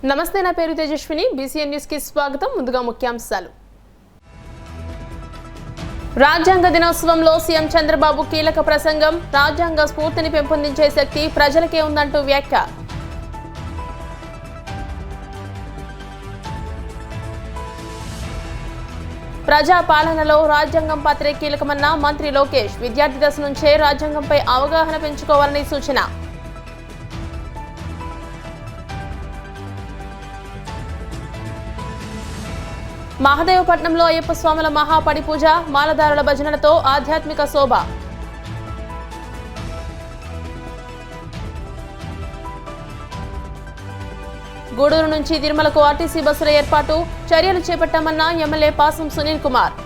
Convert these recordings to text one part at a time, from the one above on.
నమస్తే, నా పేరు తేజస్విని. బీసీఎన్ న్యూస్ కి స్వాగతం. ముందుగా ముఖ్యాంశాలు. రాజ్యాంగ దినోత్సవంలో సీఎం చంద్రబాబు కీలక ప్రసంగం. రాజ్యాంగ స్ఫూర్తిని పెంపొందించే శక్తి ప్రజలకే ఉందంటూ వ్యాఖ్య. ప్రజా పాలనలో రాజ్యాంగం పాత్రే కీలకమన్న మంత్రి లోకేష్. విద్యార్థి దశ నుంచే రాజ్యాంగంపై అవగాహన పెంచుకోవాలని సూచన. మహదేవపట్నంలో అయ్యప్ప స్వాముల మహాపడి పూజ, మాలదారుల భజనలతో ఆధ్యాత్మిక శోభ. గూడూరు నుంచి తిరుమలకు ఆర్టీసీ బస్సుల ఏర్పాటు చర్యలు చేపట్టామన్న ఎమ్మెల్యే పాసం సునీల్ కుమార్.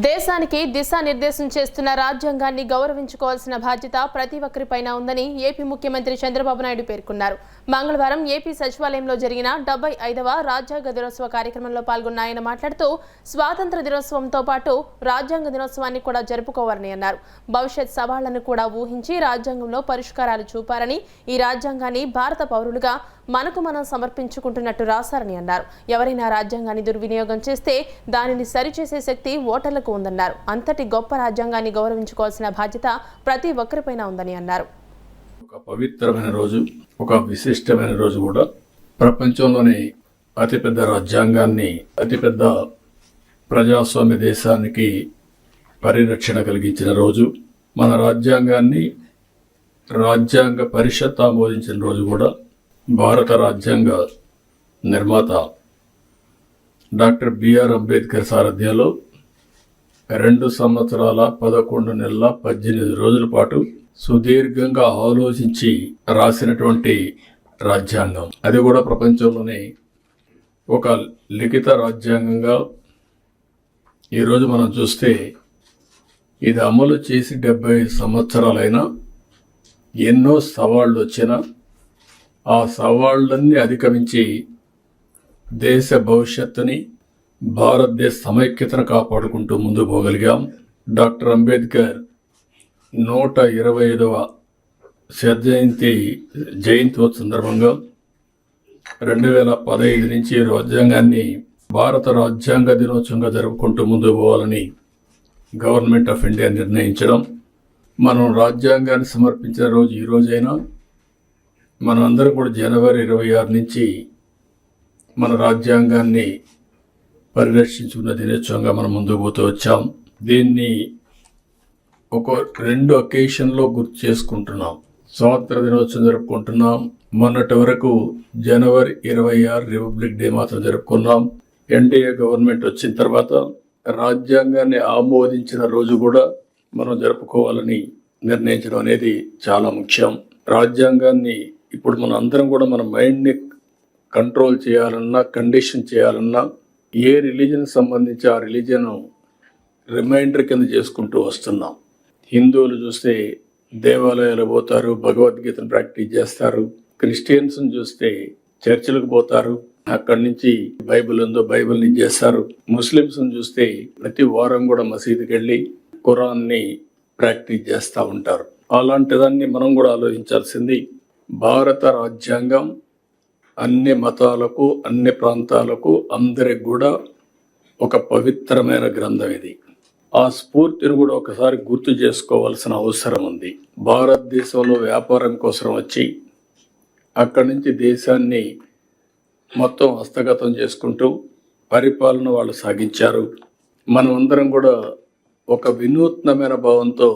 దేశానికి దిశానిర్దేశం చేస్తున్న రాజ్యాంగాన్ని గౌరవించుకోవాల్సిన బాధ్యత ప్రతి ఒక్కరిపైన ఉందని ఏపీ ముఖ్యమంత్రి చంద్రబాబు నాయుడు పేర్కొన్నారు. మంగళవారం ఏపీ సచివాలయంలో జరిగిన 75వ రాజ్యాంగ దినోత్సవ కార్యక్రమంలో పాల్గొన్న ఆయన మాట్లాడుతూ స్వాతంత్ర దినోత్సవంతో పాటు రాజ్యాంగ దినోత్సవాన్ని కూడా జరుపుకోవాలని అన్నారు. భవిష్యత్ సవాళ్లను కూడా ఊహించి రాజ్యాంగంలో పరిష్కారాలు చూపారని, ఈ రాజ్యాంగాన్ని భారత పౌరులుగా మనకు మనం సమర్పించుకుంటున్నట్టు రాశారని అన్నారు. ఎవరైనా రాజ్యాంగాన్ని దుర్వినియోగం చేస్తే దానిని సరిచేసే శక్తి ఓటర్లకు ఉందన్నారు. అంతటి గొప్ప రాజ్యాంగాన్ని గౌరవించుకోవాల్సిన బాధ్యత ప్రతి ఒక్కరిపైన ఉందని అన్నారు. ఒక పవిత్రమైన రోజు, ఒక విశిష్టమైన రోజు కూడా. ప్రపంచంలోని అతిపెద్ద రాజ్యాంగాన్ని, అతిపెద్ద ప్రజాస్వామ్య దేశానికి పరిరక్షణ కలిగించిన రోజు. మన రాజ్యాంగాన్ని రాజ్యాంగ పరిషత్ ఆమోదించిన రోజు కూడా. భారత రాజ్యాంగ నిర్మాత డాక్టర్ బిఆర్ అంబేద్కర్ సారథ్యంలో 2 సంవత్సరాల 11 నెలల 18 రోజుల పాటు సుదీర్ఘంగా ఆలోచించి రాసినటువంటి రాజ్యాంగం. అది కూడా ప్రపంచంలోనే ఒక లిఖిత రాజ్యాంగంగా ఈరోజు మనం చూస్తే ఇది అమలు చేసి 75 సంవత్సరాలైనా ఎన్నో సవాళ్లు వచ్చినా ఆ సవాళ్లన్నీ అధిగమించి దేశ భవిష్యత్తుని, భారతదేశ సమైక్యతను కాపాడుకుంటూ ముందుకు పోగలిగాం. డాక్టర్ అంబేద్కర్ 125వ జయంతి సందర్భంగా 2015 నుంచి రాజ్యాంగాన్ని భారత రాజ్యాంగ దినోత్సవంగా జరుపుకుంటూ ముందుకు పోవాలని గవర్నమెంట్ ఆఫ్ ఇండియా నిర్ణయించడం. మనం రాజ్యాంగాన్ని సమర్పించిన రోజు ఈ రోజైనా మనం అందరం కూడా జనవరి 26 నుంచి మన రాజ్యాంగాన్ని పరిరక్షించుకున్న దినోత్సవంగా మనం ముందుకు పోతూ వచ్చాం. దీన్ని ఒక 2 అకేషన్లో గుర్తు చేసుకుంటున్నాం. స్వాతంత్ర దినోత్సవం జరుపుకుంటున్నాం. మొన్నటి వరకు జనవరి 26 రిపబ్లిక్ డే మాత్రం జరుపుకున్నాం. ఎన్డీఏ గవర్నమెంట్ వచ్చిన తర్వాత రాజ్యాంగాన్ని ఆమోదించిన రోజు కూడా మనం జరుపుకోవాలని నిర్ణయించడం అనేది చాలా ముఖ్యం. రాజ్యాంగాన్ని ఇప్పుడు మన అందరం కూడా మన మైండ్ని కంట్రోల్ చేయాలన్నా, కండిషన్ చేయాలన్నా ఏ రిలీజన్ సంబంధించి ఆ రిలీజన్ రిమైండర్ కింద చేసుకుంటూ వస్తున్నాం. హిందువులు చూస్తే దేవాలయాలు పోతారు, భగవద్గీతను ప్రాక్టీస్ చేస్తారు. క్రిస్టియన్స్ని చూస్తే చర్చిలకు పోతారు, అక్కడి నుంచి బైబిల్ ఉందో బైబిల్ని చేస్తారు. ముస్లిమ్స్ని చూస్తే ప్రతి వారం కూడా మసీదుకి వెళ్ళి ఖురాన్ని ప్రాక్టీస్ చేస్తూ ఉంటారు. అలాంటిదాన్ని మనం కూడా ఆలోచించాల్సింది. భారత రాజ్యాంగం అన్ని మతాలకు, అన్ని ప్రాంతాలకు, అందరికి కూడా ఒక పవిత్రమైన గ్రంథం ఇది. ఆ స్ఫూర్తిని కూడా ఒకసారి గుర్తు చేసుకోవాల్సిన అవసరం ఉంది. భారతదేశంలో వ్యాపారం కోసం వచ్చి అక్కడి నుంచి దేశాన్ని మొత్తం హస్తగతం చేసుకుంటూ పరిపాలన వాళ్ళు సాగించారు. మనమందరం కూడా ఒక వినూత్నమైన భావంతో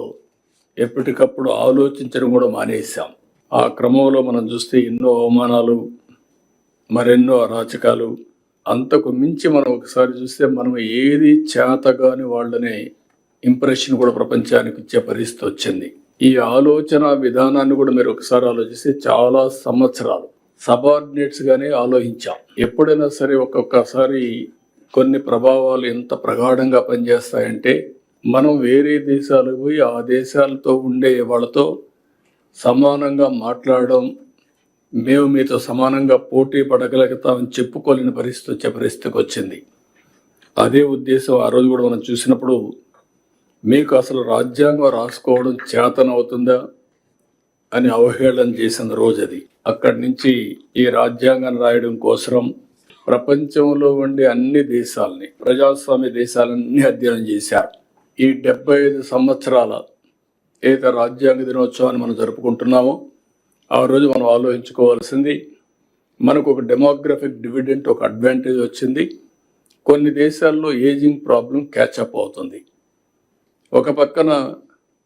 ఎప్పటికప్పుడు ఆలోచించడం కూడా మానేశాం. ఆ క్రమంలో మనం చూస్తే ఎన్నో అవమానాలు, మరెన్నో అరాచకాలు. అంతకు మించి మనం ఒకసారి చూస్తే మనం ఏది చేతగాని వాళ్ళనే ఇంప్రెషన్ కూడా ప్రపంచానికి ఇచ్చే పరిస్థితి వచ్చింది. ఈ ఆలోచన విధానాన్ని కూడా మీరు ఒకసారి ఆలోచిస్తే చాలా సంవత్సరాలు సబార్డినేట్స్గానే ఆలోచించాం. ఎప్పుడైనా సరే ఒక్కొక్కసారి కొన్ని ప్రభావాలు ఎంత ప్రగాఢంగా పనిచేస్తాయంటే మనం వేరే దేశాలకు పోయి ఆ దేశాలతో ఉండే వాళ్ళతో సమానంగా మాట్లాడడం, మేము మీతో సమానంగా పోటీ పడగలుగుతామని చెప్పుకోలేని పరిస్థితికి వచ్చింది. అదే ఉద్దేశం ఆ రోజు కూడా మనం చూసినప్పుడు మీకు అసలు రాజ్యాంగం రాసుకోవడం చేతనవుతుందా, అని అవహేళన చేసిన రోజు అది. అక్కడి నుంచి ఈ రాజ్యాంగాన్ని రాయడం కోసం ప్రపంచంలో ఉండే అన్ని దేశాలని, ప్రజాస్వామ్య దేశాలన్నీ అధ్యయనం చేశారు. ఈ 75 సంవత్సరాల ఏదైతే రాజ్యాంగ దినోత్సవాన్ని మనం జరుపుకుంటున్నామో ఆ రోజు మనం ఆలోచించుకోవాల్సింది, మనకు ఒక డెమోగ్రఫిక్ డివిడెంట్, ఒక అడ్వాంటేజ్ వచ్చింది. కొన్ని దేశాల్లో ఏజింగ్ ప్రాబ్లం క్యాచప్ అవుతుంది. ఒక పక్కన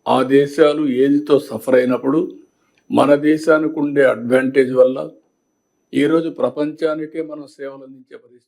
ఆ దేశాలు ఏజ్తో సఫర్ అయినప్పుడు మన దేశానికి ఉండే అడ్వాంటేజ్ వల్ల ఈరోజు ప్రపంచానికే మనం సేవలు అందించే పరిస్థితి.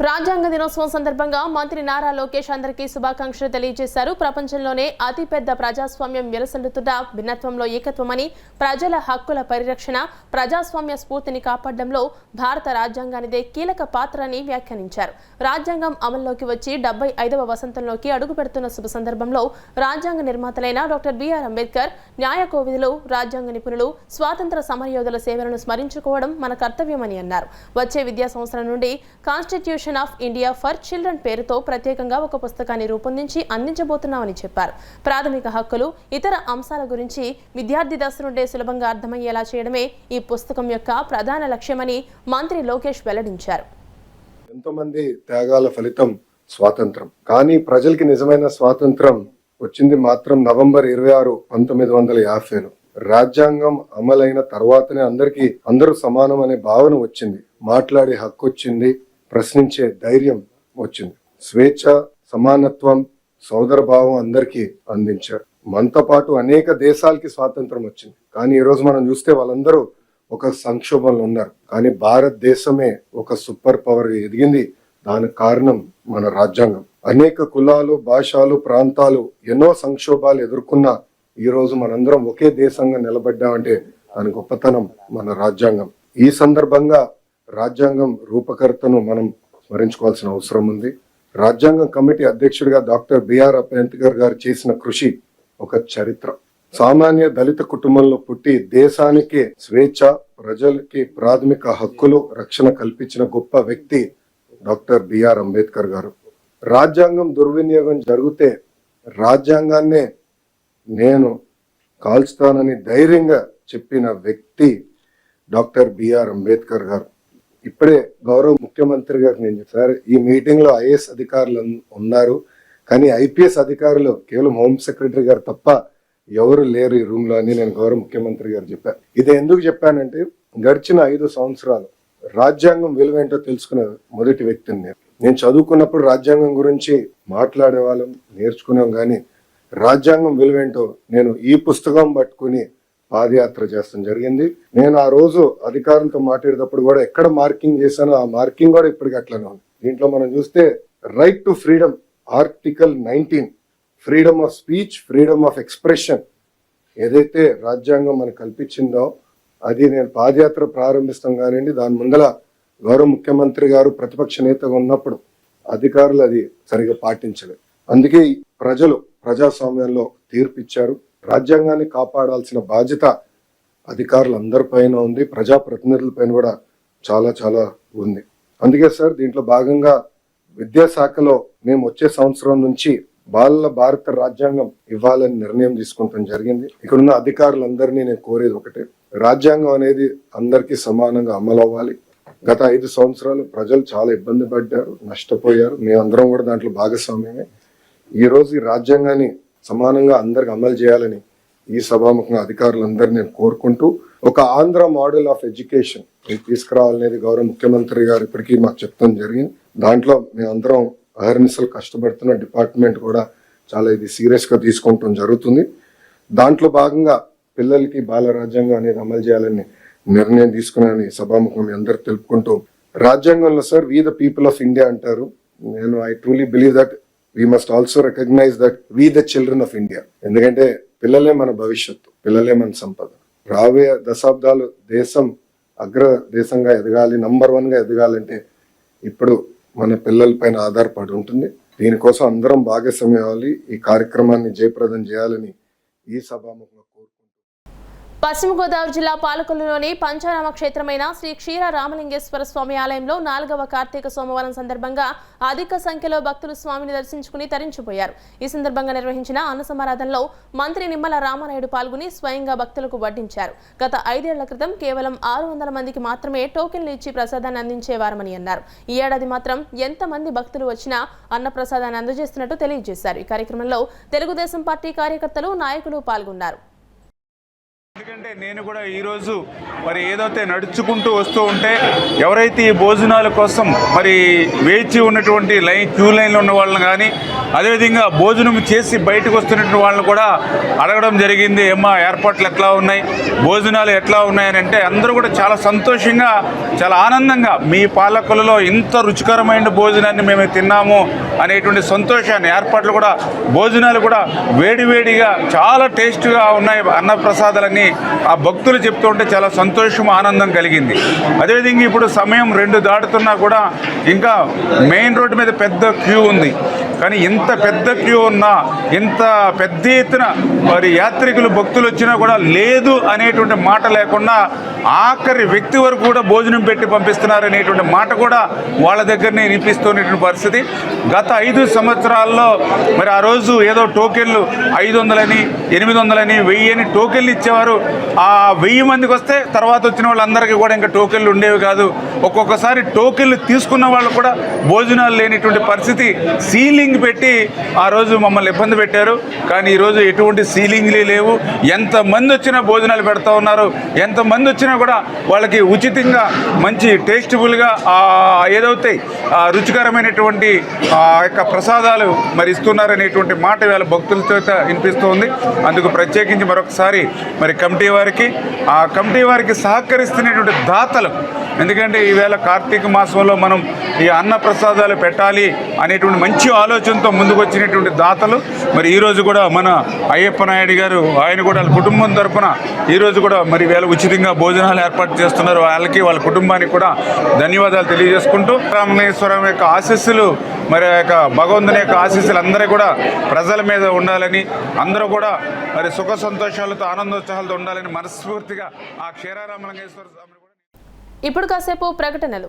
రాజ్యాంగ దినోత్సవం సందర్భంగా మంత్రి నారా లోకేష్ అందరికీ శుభాకాంక్షలు తెలియజేశారు. ప్రపంచంలోనే అతిపెద్ద ప్రజాస్వామ్యం వెలసల్లుతున్న భిన్నత్వంలో ఏకత్వమని, ప్రజల హక్కుల పరిరక్షణ, ప్రజాస్వామ్య స్ఫూర్తిని కాపాడడంలో భారత రాజ్యాంగానిదే కీలక పాత్ర అని వ్యాఖ్యానించారు. రాజ్యాంగం అమల్లోకి వచ్చి 75వ వసంతంలోకి అడుగు పెడుతున్న శుభ సందర్భంలో రాజ్యాంగ నిర్మాతలైన డాక్టర్ బిఆర్ అంబేద్కర్, న్యాయ కోవిదులు, రాజ్యాంగ నిపుణులు, స్వాతంత్ర సమరయోధుల సేవలను స్మరించుకోవడం మన కర్తవ్యమని అన్నారు. వచ్చే విద్యా సంవత్సరం నుండి constitution of India for children పేరుతో ప్రత్యేకంగా ఒక పుస్తకాన్ని రూపొందించి అందించబోతున్నామని చెప్పారు. ప్రాథమిక హక్కులు, ఇతర అంశాల గురించి విద్యార్థి దశ నుండే సులభంగా అర్థమయ్యేలా చేయడమే ఈ పుస్తకం యొక్క ప్రధాన లక్ష్యమని మంత్రి లోకేష్ వెల్లడించారు. ఎంతోమంది త్యాగాల ఫలితం స్వాతంత్రం. కానీ ప్రజలకి నిజమైన స్వాతంత్రం వచ్చింది మాత్రం నవంబర్ 26, 1950లో. రాజ్యాంగం అమలైన తర్వాతనే అందరూ సమానం అనే భావన వచ్చింది. మాట్లాడే హక్కు వచ్చింది, ప్రశ్నించే ధైర్యం వచ్చింది. స్వేచ్ఛ, సమానత్వం, సోదర భావం అందరికీ అందించారు. మనతో పాటు అనేక దేశాలకి స్వాతంత్రం వచ్చింది. కానీ ఈ రోజు మనం చూస్తే వాళ్ళందరూ ఒక సంక్షోభంలో ఉన్నారు. కానీ భారతదేశమే ఒక సూపర్ పవర్ ఎదిగింది. దానికి కారణం మన రాజ్యాంగం. అనేక కులాలు, భాషలు, ప్రాంతాలు ఎన్నో సంక్షోభాలు ఎదుర్కొన్నా ఈ రోజు మనందరం ఒకే దేశంగా నిలబడ్డామంటే దాని గొప్పతనం మన రాజ్యాంగం. ఈ సందర్భంగా రాజ్యాంగం రూపకర్తను మనం స్మరించుకోవాల్సిన అవసరం ఉంది. రాజ్యాంగం కమిటీ అధ్యక్షుడిగా డాక్టర్ బిఆర్ అంబేద్కర్ గారు చేసిన కృషి ఒక చరిత్ర. సామాన్య దళిత కుటుంబంలో పుట్టి దేశానికి స్వేచ్ఛ, ప్రజలకి ప్రాథమిక హక్కులు, రక్షణ కల్పించిన గొప్ప వ్యక్తి డాక్టర్ బిఆర్ అంబేద్కర్ గారు. రాజ్యాంగం దుర్వినియోగం జరిగితే రాజ్యాంగాన్నే నేను కాల్చుతానని ధైర్యంగా చెప్పిన వ్యక్తి డాక్టర్ బిఆర్ అంబేద్కర్ గారు. ఇప్పుడే గౌరవ ముఖ్యమంత్రి గారు నేను చెప్పారు, ఈ మీటింగ్ లో ఐఏఎస్ అధికారులు ఉన్నారు, కానీ ఐపీఎస్ అధికారులు కేవలం హోమ్ సెక్రటరీ గారు తప్ప ఎవరు లేరు ఈ రూమ్ లో అని నేను గౌరవ ముఖ్యమంత్రి గారు చెప్పాను. ఇది ఎందుకు చెప్పానంటే గడిచిన 5 సంవత్సరాలు రాజ్యాంగం విలువేంటో తెలుసుకునే మొదటి వ్యక్తిని నేను చదువుకున్నప్పుడు రాజ్యాంగం గురించి మాట్లాడే వాళ్ళం, నేర్చుకున్నాం. కానీ రాజ్యాంగం విలువేంటో నేను ఈ పుస్తకం పట్టుకుని పాదయాత్ర చేస్తాం జరిగింది. నేను ఆ రోజు అధికారులతో మాట్లాడేటప్పుడు కూడా ఎక్కడ మార్కింగ్ చేశానో ఆ మార్కింగ్ కూడా ఇప్పటికి అట్లనే ఉంది. దీంట్లో మనం చూస్తే right to freedom, article 19, freedom of speech, freedom of expression ఏదైతే రాజ్యాంగం మనకు కల్పించిందో అది నేను పాదయాత్ర ప్రారంభిస్తాం కానివ్వండి, దాని ముందల గౌరవ ముఖ్యమంత్రి గారు ప్రతిపక్ష నేతగా ఉన్నప్పుడు అధికారులు అది సరిగా పాటించలేదు. అందుకే ప్రజలు ప్రజాస్వామ్యంలో తీర్పిచ్చారు. రాజ్యాంగాన్ని కాపాడాల్సిన బాధ్యత అధికారులందరిపైన ఉంది, ప్రజాప్రతినిధులపైన కూడా చాలా చాలా ఉంది. అందుకే సార్ దీంట్లో భాగంగా విద్యాశాఖలో మేము వచ్చే సంవత్సరం నుంచి బాలల భారత రాజ్యాంగం ఇవ్వాలని నిర్ణయం తీసుకుంటాం జరిగింది. ఇక్కడున్న అధికారులందరినీ నేను కోరేది ఒకటే, రాజ్యాంగం అనేది అందరికీ సమానంగా అమలు అవ్వాలి. గత 5 సంవత్సరాలు ప్రజలు చాలా ఇబ్బంది పడ్డారు, నష్టపోయారు. మేమందరం కూడా దాంట్లో భాగస్వామ్యమే. ఈ రోజు ఈ రాజ్యాంగాన్ని సమానంగా అందరికి అమలు చేయాలని ఈ సభాముఖంగా అధికారులందరినీ నేను కోరుకుంటూ ఒక ఆంధ్ర మోడల్ ఆఫ్ ఎడ్యుకేషన్ తీసుకురావాలనేది గౌరవ ముఖ్యమంత్రి గారు ఇప్పటికీ మాకు చెప్తాం జరిగింది. దాంట్లో మేమందరం అహర్నిశలు కష్టపడుతున్న డిపార్ట్మెంట్ కూడా చాలా ఇది సీరియస్ గా తీసుకుంటాం జరుగుతుంది. దాంట్లో భాగంగా పిల్లలకి బాల రాజ్యాంగం అనేది అమలు చేయాలని నిర్ణయం తీసుకున్నానని సభాముఖం అందరు తెలుపుకుంటూ, రాజ్యాంగంలో sir we the people of India అంటారు. నేను I truly believe that we must also recognize that we the children of India. ఎందుకంటే పిల్లలే మన భవిష్యత్తు, పిల్లలే మన సంపద. రాబోయే దశాబ్దాలు దేశం అగ్ర దేశంగా ఎదగాలి, నంబర్ 1 గా ఎదగాలంటే ఇప్పుడు మన పిల్లల పైన ఆధారపడి ఉంటుంది. దీనికోసం అందరం భాగస్వామ్యం అవ్వాలి. ఈ కార్యక్రమాన్ని జయప్రదం చేయాలని ఈ సభాముఖంగా కోరుకుంటున్నాను. పశ్చిమ గోదావరి జిల్లా పాలకొల్లులోని పంచారామ క్షేత్రమైన శ్రీ క్షీర రామలింగేశ్వర స్వామి ఆలయంలో 4వ కార్తీక సోమవారం సందర్భంగా అధిక సంఖ్యలో భక్తులు స్వామిని దర్శించుకుని తరించిపోయారు. ఈ సందర్భంగా నిర్వహించిన అన్న సమారాధనలో మంత్రి నిమ్మల రామానాయుడు పాల్గొని స్వయంగా భక్తులకు వడ్డించారు. గత 5 ఏళ్ల క్రితం కేవలం 600 మందికి మాత్రమే టోకెన్లు ఇచ్చి ప్రసాదాన్ని అందించేవారని అన్నారు. ఈ ఏడాది మాత్రం ఎంతమంది భక్తులు వచ్చినా అన్న ప్రసాదాన్ని అందజేస్తున్నట్టు తెలియజేశారు. ఈ కార్యక్రమంలో తెలుగుదేశం పార్టీ కార్యకర్తలు, నాయకులు పాల్గొన్నారు. ఎందుకంటే నేను కూడా ఈరోజు మరి ఏదైతే నడుచుకుంటూ వస్తూ ఉంటే ఎవరైతే ఈ భోజనాల కోసం మరి వేచి ఉన్నటువంటి క్యూ లైన్లో ఉన్న వాళ్ళని కానీ అదేవిధంగా భోజనం చేసి బయటకు వస్తున్నటువంటి వాళ్ళని కూడా అడగడం జరిగింది. ఏమ్మా ఏర్పాట్లు ఎట్లా ఉన్నాయి, భోజనాలు ఎట్లా ఉన్నాయని అంటే అందరూ కూడా చాలా సంతోషంగా, చాలా ఆనందంగా మీ పాలకులలో ఇంత రుచికరమైన భోజనాన్ని మేము తిన్నాము అనేటువంటి సంతోషాన్ని, ఏర్పాట్లు కూడా భోజనాలు కూడా వేడివేడిగా చాలా టేస్ట్గా ఉన్నాయి అన్నప్రసాదాలన్నీ ఆ భక్తులు చెప్తూ ఉంటే చాలా సంతోషం, ఆనందం కలిగింది. అదేవిధంగా ఇప్పుడు సమయం 2 దాటుతున్నా కూడా ఇంకా మెయిన్ రోడ్డు మీద పెద్ద క్యూ ఉంది. కానీ ఇంత పెద్ద క్యూ ఉన్నా, ఇంత పెద్ద ఎత్తున మరి యాత్రికులు భక్తులు వచ్చినా కూడా లేదు అనేటువంటి మాట లేకుండా ఆఖరి వ్యక్తి వరకు కూడా భోజనం పెట్టి పంపిస్తున్నారు అనేటువంటి మాట కూడా వాళ్ళ దగ్గరనే వినిపిస్తున్నటువంటి పరిస్థితి. గత 5 సంవత్సరాల్లో మరి ఆ రోజు ఏదో టోకెన్లు 500 800 1000 టోకెన్లు ఇచ్చేవారు. ఆ 1000 మందికి వస్తే తర్వాత వచ్చిన వాళ్ళందరికీ కూడా ఇంకా టోకెన్లు ఉండేవి కాదు. ఒక్కొక్కసారి టోకెన్లు తీసుకున్న వాళ్ళు కూడా భోజనాలు లేనిటువంటి పరిస్థితి. సీలింగ్ పెట్టి ఆ రోజు మమ్మల్ని ఇబ్బంది పెట్టారు. కానీ ఈరోజు ఎటువంటి సీలింగ్లే లేవు. ఎంతమంది వచ్చినా భోజనాలు పెడతా ఉన్నారు. ఎంతమంది వచ్చినా కూడా వాళ్ళకి ఉచితంగా మంచి టేస్టబుల్గా ఏదైతే రుచికరమైనటువంటి యొక్క ప్రసాదాలు మరి ఇస్తున్నారనేటువంటి మాట వీళ్ళ భక్తులతో వినిపిస్తుంది. అందుకు ప్రత్యేకించి మరొకసారి మరి కమిటీ వారికి సహకరిస్తున్నటువంటి దాతలు, ఎందుకంటే ఈవేళ కార్తీక మాసంలో మనం ఈ అన్న ప్రసాదాలు పెట్టాలి అనేటువంటి మంచి ఆలోచనతో ముందుకు వచ్చినటువంటి దాతలు మరి ఈరోజు కూడా మన అయ్యప్ప నాయుడు గారు, ఆయన కూడా వాళ్ళ కుటుంబం తరఫున ఈరోజు కూడా మరి వీళ్ళ ఉచితంగా భోజనాలు ఏర్పాటు చేస్తున్నారు. వాళ్ళకి, వాళ్ళ కుటుంబానికి కూడా ధన్యవాదాలు తెలియజేసుకుంటూ రామలింగేశ్వరం యొక్క ఆశీస్సులు, మరి యొక్క భగవంతుని యొక్క ఆశీస్సులు అందరూ కూడా ప్రజల మీద ఉండాలని, అందరూ కూడా మరి సుఖ సంతోషాలతో ఆనందోత్సాహాలతో ఉండాలని మనస్ఫూర్తిగా ఆ క్షీర రామలింగేశ్వర స్వామిని. ఇప్పుడు కాసేపు ప్రకటనలు.